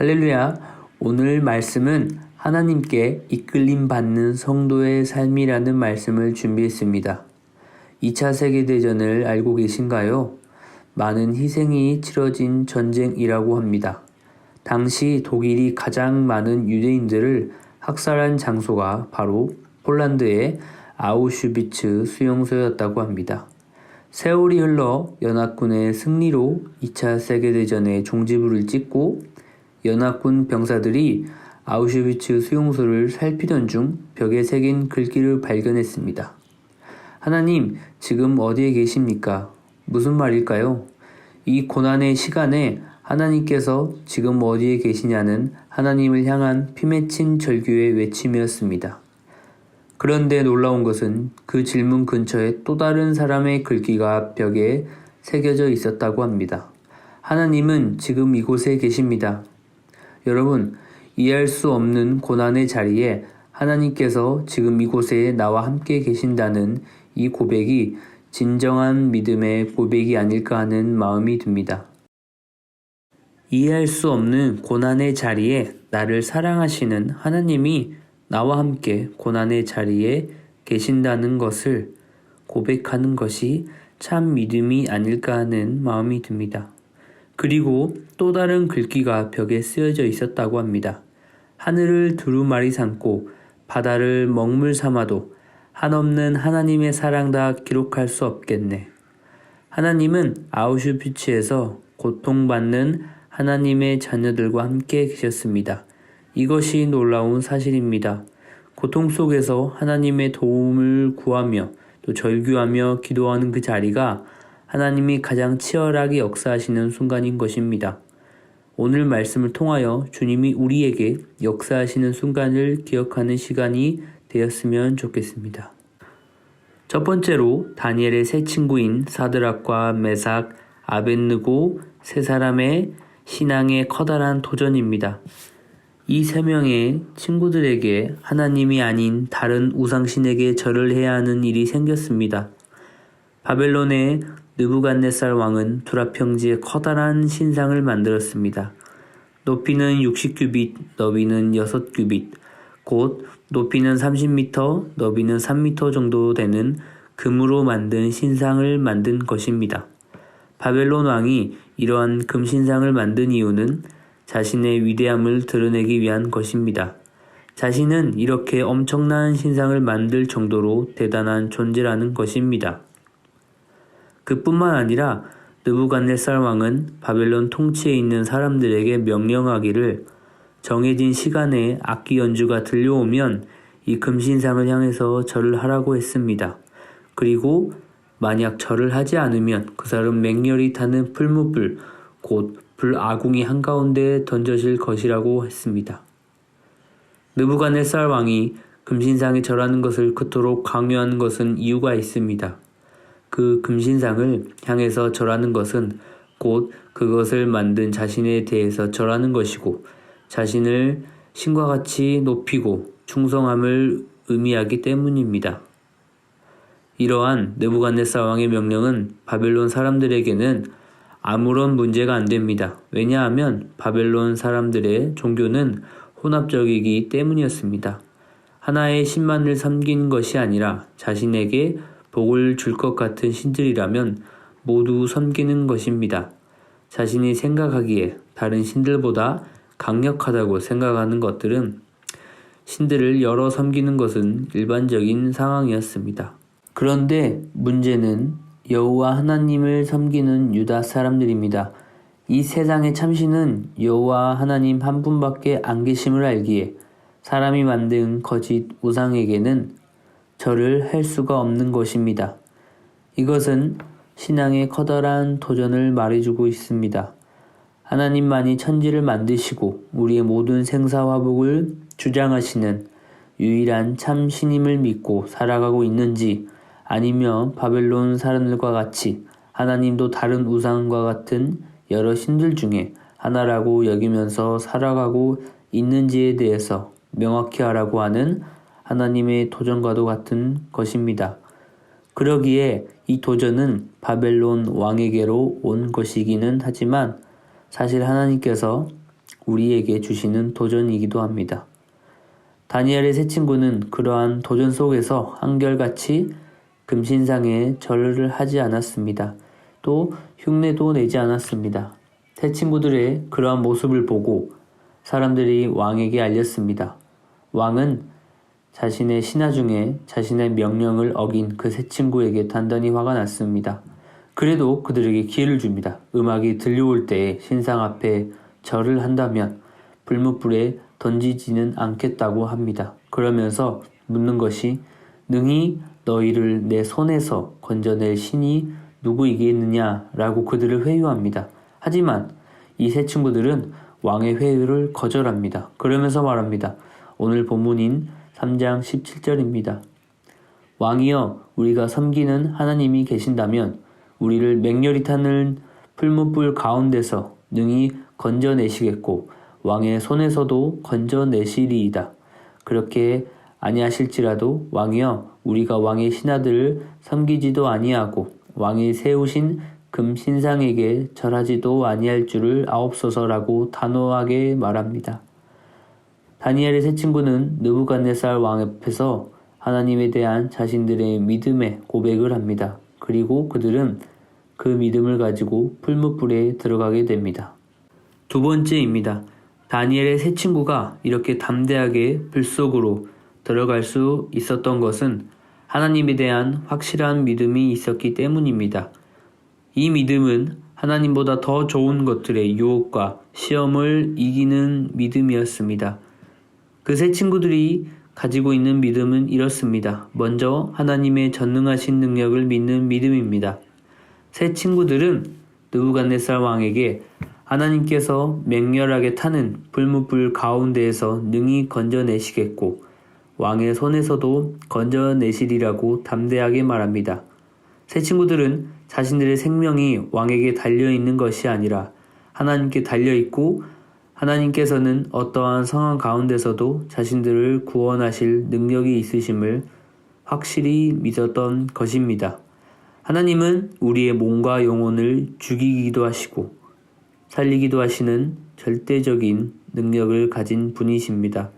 할렐루야. 오늘 말씀은 하나님께 이끌림 받는 성도의 삶이라는 말씀을 준비했습니다. 2차 세계대전을 알고 계신가요? 많은 희생이 치러진 전쟁이라고 합니다. 당시 독일이 가장 많은 유대인들을 학살한 장소가 바로 폴란드의 아우슈비츠 수용소였다고 합니다. 세월이 흘러 연합군의 승리로 2차 세계대전의 종지부를 찍고 연합군 병사들이 아우슈비츠 수용소를 살피던 중 벽에 새긴 글귀를 발견했습니다. 하나님, 지금 어디에 계십니까? 무슨 말일까요? 이 고난의 시간에 하나님께서 지금 어디에 계시냐는 하나님을 향한 피맺힌 절규의 외침이었습니다. 그런데 놀라운 것은 그 질문 근처에 또 다른 사람의 글귀가 벽에 새겨져 있었다고 합니다. 하나님은 지금 이곳에 계십니다. 여러분, 이해할 수 없는 고난의 자리에 하나님께서 지금 이곳에 나와 함께 계신다는 이 고백이 진정한 믿음의 고백이 아닐까 하는 마음이 듭니다. 이해할 수 없는 고난의 자리에 나를 사랑하시는 하나님이 나와 함께 고난의 자리에 계신다는 것을 고백하는 것이 참 믿음이 아닐까 하는 마음이 듭니다. 그리고 또 다른 글귀가 벽에 쓰여져 있었다고 합니다. 하늘을 두루마리 삼고 바다를 먹물 삼아도 한없는 하나님의 사랑 다 기록할 수 없겠네. 하나님은 아우슈비츠에서 고통받는 하나님의 자녀들과 함께 계셨습니다. 이것이 놀라운 사실입니다. 고통 속에서 하나님의 도움을 구하며 또 절규하며 기도하는 그 자리가 하나님이 가장 치열하게 역사하시는 순간인 것입니다. 오늘 말씀을 통하여 주님이 우리에게 역사하시는 순간을 기억하는 시간이 되었으면 좋겠습니다. 첫 번째로 다니엘의 세 친구인 사드락과 메삭, 아벳느고 세 사람의 신앙의 커다란 도전입니다. 이 세 명의 친구들에게 하나님이 아닌 다른 우상신에게 절을 해야 하는 일이 생겼습니다. 바벨론의 느부갓네살 왕은 두라평지에 커다란 신상을 만들었습니다. 높이는 60규빗, 너비는 6규빗, 곧 높이는 30m, 너비는 3m 정도 되는 금으로 만든 신상을 만든 것입니다. 바벨론 왕이 이러한 금신상을 만든 이유는 자신의 위대함을 드러내기 위한 것입니다. 자신은 이렇게 엄청난 신상을 만들 정도로 대단한 존재라는 것입니다. 그뿐만 아니라 느부갓네살 왕은 바벨론 통치에 있는 사람들에게 명령하기를 정해진 시간에 악기 연주가 들려오면 이 금신상을 향해서 절을 하라고 했습니다. 그리고 만약 절을 하지 않으면 그 사람 맹렬히 타는 풀무불, 곧 불아궁이 한가운데 던져질 것이라고 했습니다. 느부갓네살 왕이 금신상에 절하는 것을 그토록 강요하는 것은 이유가 있습니다. 그 금신상을 향해서 절하는 것은 곧 그것을 만든 자신에 대해서 절하는 것이고 자신을 신과 같이 높이고 충성함을 의미하기 때문입니다. 이러한 느부갓네살 왕의 명령은 바벨론 사람들에게는 아무런 문제가 안 됩니다. 왜냐하면 바벨론 사람들의 종교는 혼합적이기 때문이었습니다. 하나의 신만을 섬기는 것이 아니라 자신에게 복을 줄 것 같은 신들이라면 모두 섬기는 것입니다. 자신이 생각하기에 다른 신들보다 강력하다고 생각하는 것들은 신들을 여러 섬기는 것은 일반적인 상황이었습니다. 그런데 문제는 여호와 하나님을 섬기는 유다 사람들입니다. 이 세상의 참신은 여호와 하나님 한 분밖에 안 계심을 알기에 사람이 만든 거짓 우상에게는 절을 할 수가 없는 것입니다. 이것은 신앙의 커다란 도전을 말해주고 있습니다. 하나님만이 천지를 만드시고 우리의 모든 생사화복을 주장하시는 유일한 참 신임을 믿고 살아가고 있는지 아니면 바벨론 사람들과 같이 하나님도 다른 우상과 같은 여러 신들 중에 하나라고 여기면서 살아가고 있는지에 대해서 명확히 하라고 하는 하나님의 도전과도 같은 것입니다. 그러기에 이 도전은 바벨론 왕에게로 온 것이기는 하지만 사실 하나님께서 우리에게 주시는 도전이기도 합니다. 다니엘의 세 친구는 그러한 도전 속에서 한결같이 금신상에 절을 하지 않았습니다. 또 흉내도 내지 않았습니다. 세 친구들의 그러한 모습을 보고 사람들이 왕에게 알렸습니다. 왕은 자신의 신하 중에 자신의 명령을 어긴 그 세 친구에게 단단히 화가 났습니다. 그래도 그들에게 기회를 줍니다. 음악이 들려올 때에 신상 앞에 절을 한다면 불뭇불에 던지지는 않겠다고 합니다. 그러면서 묻는 것이 능히 너희를 내 손에서 건져낼 신이 누구이겠느냐라고 그들을 회유합니다. 하지만 이 세 친구들은 왕의 회유를 거절합니다. 그러면서 말합니다. 오늘 본문인 3장 17절입니다. 왕이여 우리가 섬기는 하나님이 계신다면 우리를 맹렬히 타는 풀무불 가운데서 능히 건져내시겠고 왕의 손에서도 건져내시리이다. 그렇게 아니하실지라도 왕이여 우리가 왕의 신하들을 섬기지도 아니하고 왕이 세우신 금신상에게 절하지도 아니할 줄을 아옵소서라고 단호하게 말합니다. 다니엘의 세 친구는 느부갓네살 왕 앞에서 하나님에 대한 자신들의 믿음의 고백을 합니다. 그리고 그들은 그 믿음을 가지고 풀무불에 들어가게 됩니다. 두 번째입니다. 다니엘의 세 친구가 이렇게 담대하게 불 속으로 들어갈 수 있었던 것은 하나님에 대한 확실한 믿음이 있었기 때문입니다. 이 믿음은 하나님보다 더 좋은 것들의 유혹과 시험을 이기는 믿음이었습니다. 그 세 친구들이 가지고 있는 믿음은 이렇습니다. 먼저 하나님의 전능하신 능력을 믿는 믿음입니다. 세 친구들은 느부갓네살 왕에게 하나님께서 맹렬하게 타는 불뭇불 가운데에서 능히 건져내시겠고 왕의 손에서도 건져내시리라고 담대하게 말합니다. 세 친구들은 자신들의 생명이 왕에게 달려있는 것이 아니라 하나님께 달려있고 하나님께서는 어떠한 상황 가운데서도 자신들을 구원하실 능력이 있으심을 확실히 믿었던 것입니다. 하나님은 우리의 몸과 영혼을 죽이기도 하시고 살리기도 하시는 절대적인 능력을 가진 분이십니다.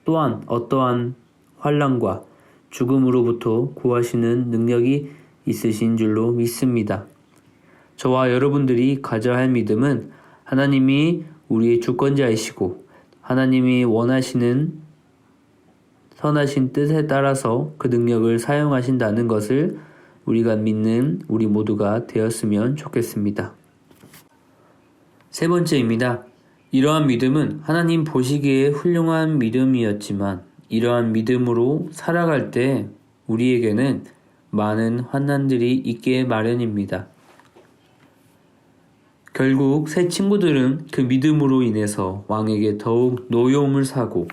또한 어떠한 환난과 죽음으로부터 구하시는 능력이 있으신 줄로 믿습니다. 저와 여러분들이 가져야 할 믿음은 하나님이 우리의 주권자이시고 하나님이 원하시는 선하신 뜻에 따라서 그 능력을 사용하신다는 것을 우리가 믿는 우리 모두가 되었으면 좋겠습니다. 세 번째입니다. 이러한 믿음은 하나님 보시기에 훌륭한 믿음이었지만 이러한 믿음으로 살아갈 때 우리에게는 많은 환난들이 있게 마련입니다. 결국 세 친구들은 그 믿음으로 인해서 왕에게 더욱 노여움을 사고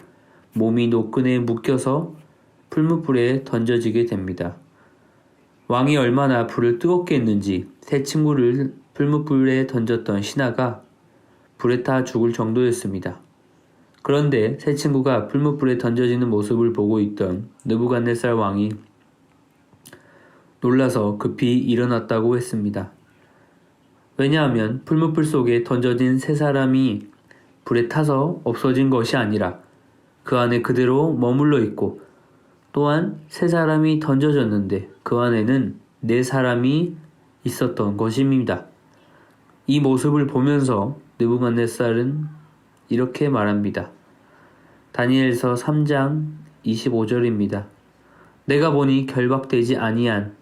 몸이 노끈에 묶여서 풀무불에 던져지게 됩니다. 왕이 얼마나 불을 뜨겁게 했는지 세 친구를 풀무불에 던졌던 신하가 불에 타 죽을 정도였습니다. 그런데 세 친구가 풀무불에 던져지는 모습을 보고 있던 느부갓네살 왕이 놀라서 급히 일어났다고 했습니다. 왜냐하면 풀무불 속에 던져진 세 사람이 불에 타서 없어진 것이 아니라 그 안에 그대로 머물러 있고 또한 세 사람이 던져졌는데 그 안에는 네 사람이 있었던 것입니다. 이 모습을 보면서 느부갓네살은 이렇게 말합니다. 다니엘서 3장 25절입니다. 내가 보니 결박되지 아니한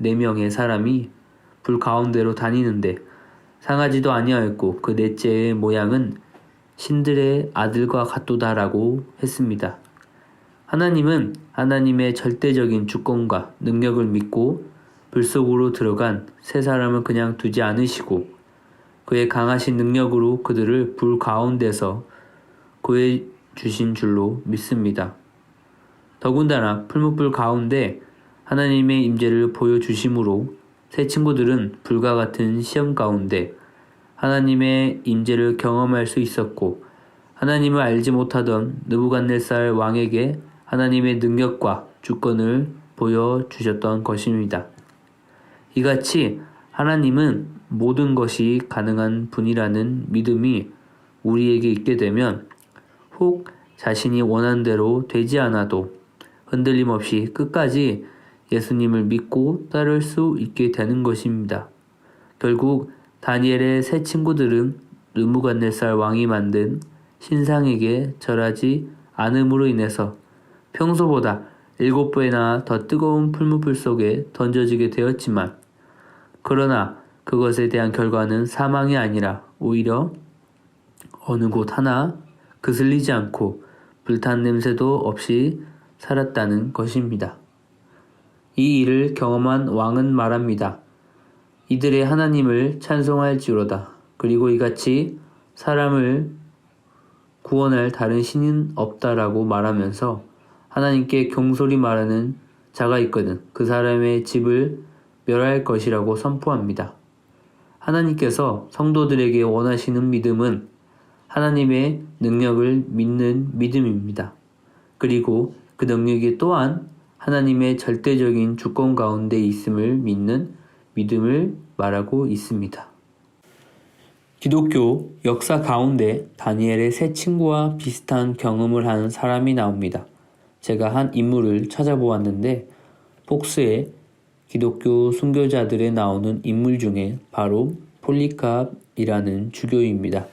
4명의 사람이 불 가운데로 다니는데 상하지도 아니하였고 그 넷째의 모양은 신들의 아들과 같도다라고 했습니다. 하나님은 하나님의 절대적인 주권과 능력을 믿고 불 속으로 들어간 세 사람을 그냥 두지 않으시고 그의 강하신 능력으로 그들을 불 가운데서 구해 주신 줄로 믿습니다. 더군다나 풀무불 가운데 하나님의 임재를 보여주심으로 세 친구들은 불과 같은 시험 가운데 하나님의 임재를 경험할 수 있었고 하나님을 알지 못하던 느부갓네살 왕에게 하나님의 능력과 주권을 보여주셨던 것입니다. 이같이 하나님은 모든 것이 가능한 분이라는 믿음이 우리에게 있게 되면 혹 자신이 원하는 대로 되지 않아도 흔들림 없이 끝까지 예수님을 믿고 따를 수 있게 되는 것입니다. 결국 다니엘의 세 친구들은 느부갓네살 왕이 만든 신상에게 절하지 않음으로 인해서 평소보다 7배나 더 뜨거운 풀무불 속에 던져지게 되었지만, 그러나 그것에 대한 결과는 사망이 아니라 오히려 어느 곳 하나 그슬리지 않고 불탄 냄새도 없이 살았다는 것입니다. 이 일을 경험한 왕은 말합니다. 이들의 하나님을 찬송할지로다. 그리고 이같이 사람을 구원할 다른 신은 없다라고 말하면서 하나님께 경솔히 말하는 자가 있거든 그 사람의 집을 멸할 것이라고 선포합니다. 하나님께서 성도들에게 원하시는 믿음은 하나님의 능력을 믿는 믿음입니다. 그리고 그 능력이 또한 하나님의 절대적인 주권 가운데 있음을 믿는 믿음을 말하고 있습니다. 기독교 역사 가운데 다니엘의 세 친구와 비슷한 경험을 한 사람이 나옵니다. 제가 한 인물을 찾아보았는데 폭스의 기독교 순교자들에 나오는 인물 중에 바로 폴리캅이라는 주교입니다.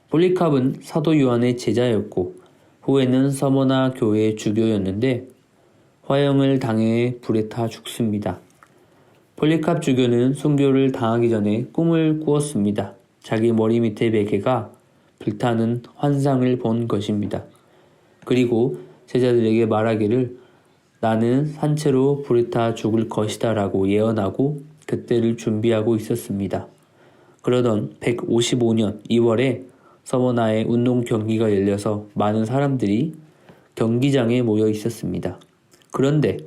폴리캅은 사도 요한의 제자였고 후에는 서머나 교회의 주교였는데 화형을 당해 불에 타 죽습니다. 폴리캅 주교는 순교를 당하기 전에 꿈을 꾸었습니다. 자기 머리 밑에 베개가 불타는 환상을 본 것입니다. 그리고 제자들에게 말하기를 나는 산채로 불에 타 죽을 것이다 라고 예언하고 그때를 준비하고 있었습니다. 그러던 155년 2월에 서머나에 운동 경기가 열려서 많은 사람들이 경기장에 모여 있었습니다. 그런데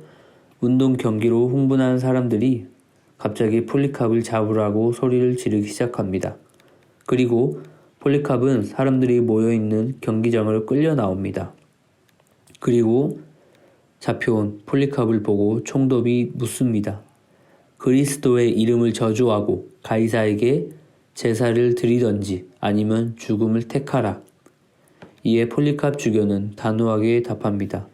운동 경기로 흥분한 사람들이 갑자기 폴리캅을 잡으라고 소리를 지르기 시작합니다. 그리고 폴리캅은 사람들이 모여있는 경기장으로 끌려 나옵니다. 그리고 잡혀온 폴리캅을 보고 총독이 묻습니다. 그리스도의 이름을 저주하고 가이사에게 제사를 드리던지 아니면 죽음을 택하라. 이에 폴리캅 주교는 단호하게 답합니다.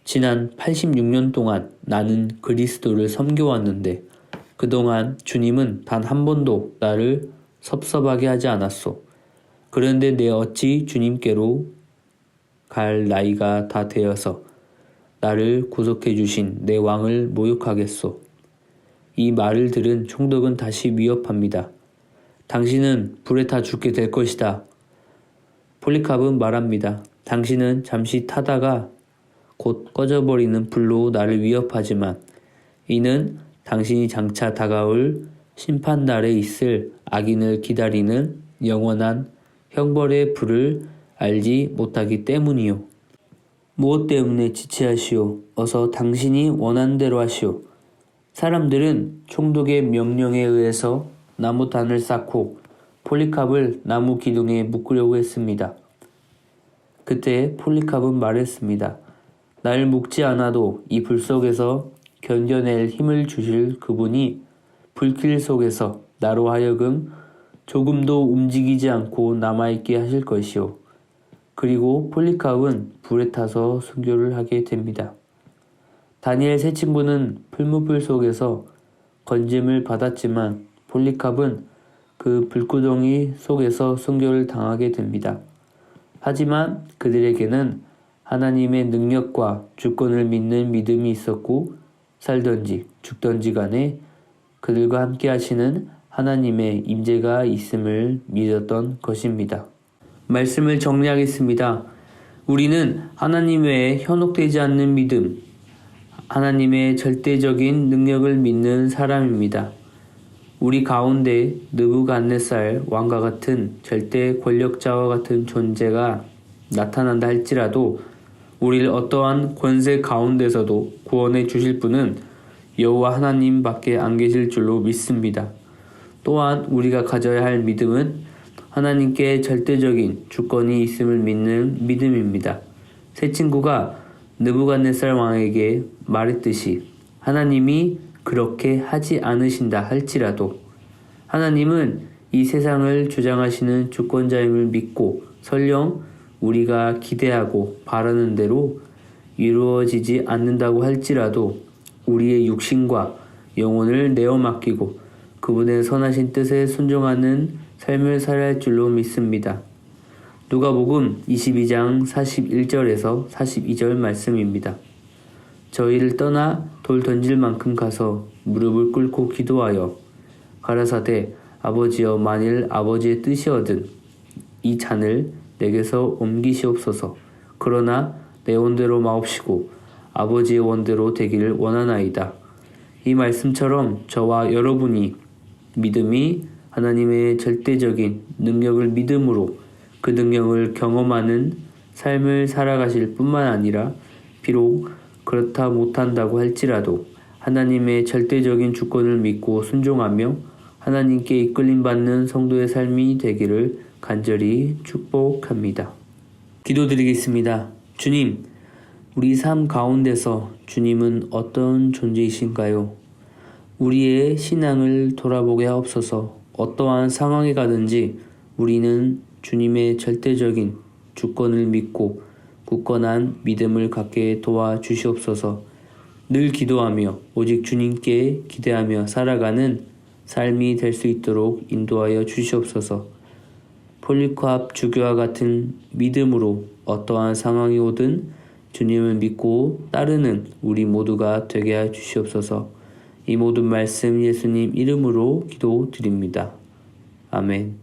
지난 86년 동안 나는 그리스도를 섬겨왔는데 그동안 주님은 단 한 번도 나를 섭섭하게 하지 않았소. 그런데 내 어찌 주님께로 갈 나이가 다 되어서 나를 구속해 주신 내 왕을 모욕하겠소. 이 말을 들은 총독은 다시 위협합니다. 당신은 불에 타 죽게 될 것이다. 폴리캅은 말합니다. 당신은 잠시 타다가 곧 꺼져버리는 불로 나를 위협하지만 이는 당신이 장차 다가올 심판날에 있을 악인을 기다리는 영원한 형벌의 불을 알지 못하기 때문이요. 무엇 때문에 지체하시오. 어서 당신이 원하는 대로 하시오. 사람들은 총독의 명령에 의해서 나무단을 쌓고 폴리캅을 나무 기둥에 묶으려고 했습니다. 그때 폴리캅은 말했습니다. 날 묶지 않아도 이 불 속에서 견뎌낼 힘을 주실 그분이 불길 속에서 나로 하여금 조금도 움직이지 않고 남아있게 하실 것이요. 그리고 폴리캅은 불에 타서 순교를 하게 됩니다. 다니엘 세 친구는 풀무불 속에서 건짐을 받았지만 폴리캅은 그 불구덩이 속에서 순교를 당하게 됩니다. 하지만 그들에게는 하나님의 능력과 주권을 믿는 믿음이 있었고 살던지 죽던지 간에 그들과 함께 하시는 하나님의 임재가 있음을 믿었던 것입니다. 말씀을 정리하겠습니다. 우리는 하나님 외에 현혹되지 않는 믿음, 하나님의 절대적인 능력을 믿는 사람입니다. 우리 가운데 느부갓네살 왕과 같은 절대 권력자와 같은 존재가 나타난다 할지라도 우리를 어떠한 권세 가운데서도 구원해 주실 분은 여호와 하나님밖에 안 계실 줄로 믿습니다. 또한 우리가 가져야 할 믿음은 하나님께 절대적인 주권이 있음을 믿는 믿음입니다. 세 친구가 느부갓네살 왕에게 말했듯이 하나님이 그렇게 하지 않으신다 할지라도 하나님은 이 세상을 주장하시는 주권자임을 믿고 설령 우리가 기대하고 바라는 대로 이루어지지 않는다고 할지라도 우리의 육신과 영혼을 내어 맡기고 그분의 선하신 뜻에 순종하는 삶을 살아야 할 줄로 믿습니다. 누가복음 22장 41절에서 42절 말씀입니다. 저희를 떠나 돌 던질 만큼 가서 무릎을 꿇고 기도하여 가라사대 아버지여 만일 아버지의 뜻이거든 이 잔을 내게서 옮기시옵소서. 그러나 내 원대로 마옵시고 아버지의 원대로 되기를 원하나이다. 이 말씀처럼 저와 여러분이 믿음이 하나님의 절대적인 능력을 믿음으로 그 능력을 경험하는 삶을 살아가실 뿐만 아니라 비록 그렇다 못한다고 할지라도 하나님의 절대적인 주권을 믿고 순종하며 하나님께 이끌림받는 성도의 삶이 되기를 간절히 축복합니다. 기도드리겠습니다. 주님, 우리 삶 가운데서 주님은 어떤 존재이신가요? 우리의 신앙을 돌아보게 하옵소서. 어떠한 상황에 가든지 우리는 주님의 절대적인 주권을 믿고 굳건한 믿음을 갖게 도와주시옵소서. 늘 기도하며 오직 주님께 기대하며 살아가는 삶이 될 수 있도록 인도하여 주시옵소서. 폴리카프 주교와 같은 믿음으로 어떠한 상황이 오든 주님을 믿고 따르는 우리 모두가 되게 해 주시옵소서. 이 모든 말씀 예수님 이름으로 기도드립니다. 아멘.